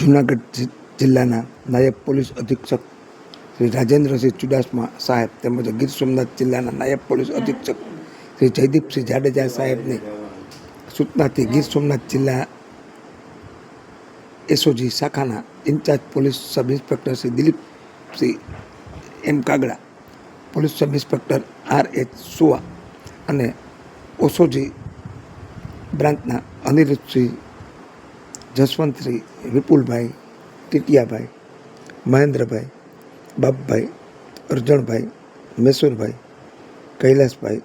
જૂનાગઢ જિલ્લાના નાયબ પોલીસ અધિક્ષક શ્રી રાજેન્દ્રસિંહ ચુડાસમા સાહેબ તેમજ ગીર સોમનાથ જિલ્લાના નાયબ પોલીસ અધિક્ષક શ્રી જયદીપસિંહ જાડેજા સાહેબની સૂચનાથી ગીર સોમનાથ જિલ્લા એસઓજી શાખાના incharge police sub inspector Shri Dilipsinh M Kagda, police sub inspector R.H. સુવા અને ઓસોજી બ્રાન્ચના અનિરુદ્ધસિંહ, જસવંતસિંહ, વિપુલભાઈ, ટીટિયાભાઈ, મહેન્દ્રભાઈ, બાપભાઈ, અરજણભાઈ, મેસુરભાઈ, કૈલાસભાઈ,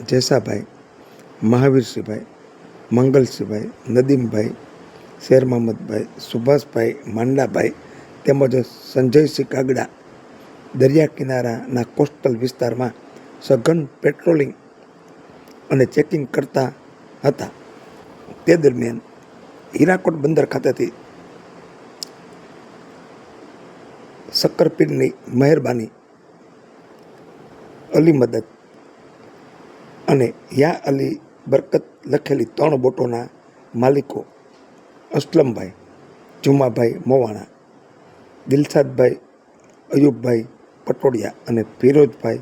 જેસાભાઈ, મહાવીરસિંહભાઈ, મંગલસિંહભાઈ, નદીમભાઈ, શેરમહમદભાઈ, સુભાષભાઈ, માંડાભાઈ તેમજ સંજયસિંહ કાગડા દરિયા કિનારાના કોસ્ટલ વિસ્તારમાં સઘન પેટ્રોલિંગ અને ચેકિંગ કરતા હતા. તે દરમિયાન હીરાકોટ બંદર ખાતેથી શક્કરપીરની મહેરબાની, અલી મદદ અને યા અલી બરકત લખેલી 3 બોટોના માલિકો અસલમભાઈ, જુમાભાઈ મોવાણા, દિલશાદભાઈ અયુબભાઈ પટોડિયા અને ફિરોજભાઈ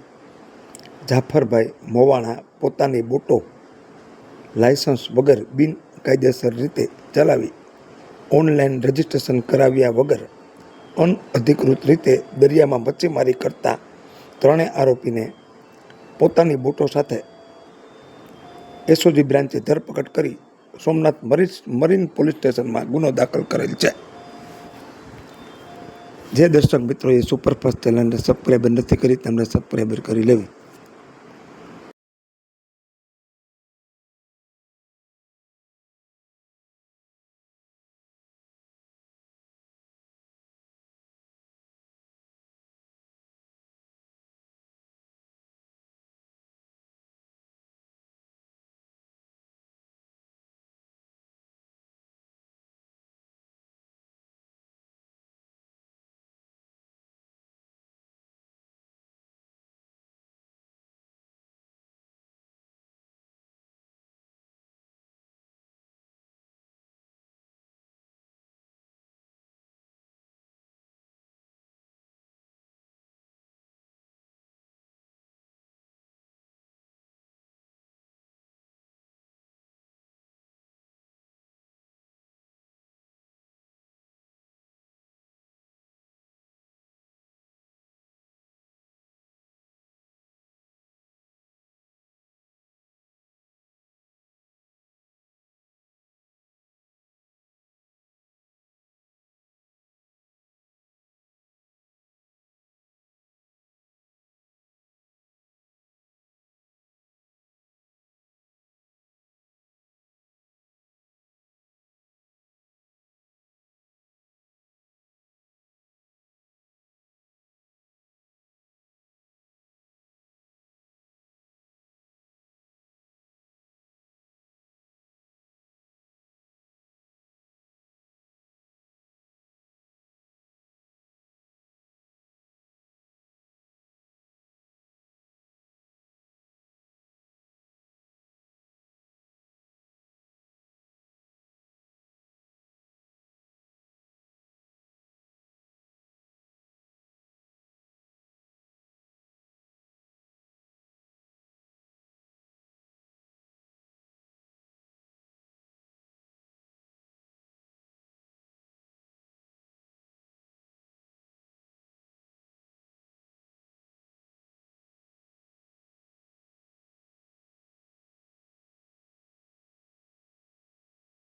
જાફરભાઈ મોવાણા પોતાની બોટો લાયસન્સ વગર બિનકાયદેસર રીતે ચલાવી ઓનલાઈન રજીસ્ટ્રેશન કરાવ્યા વગર અનઅધિકૃત રીતે દરિયામાં મચ્છીમારી કરતા 3 આરોપીને પોતાની બોટો સાથે એસઓજી બ્રાન્ચે ધરપકડ કરી સોમનાથ મરીન પોલીસ સ્ટેશનમાં ગુનો દાખલ કરેલ છે. જે દર્શક મિત્રોએ સુપરફાસ્ટ ચેનલને સબસ્ક્રાઈબર નથી કરી તેમને સબસ્ક્રાઈબર કરી લેવી.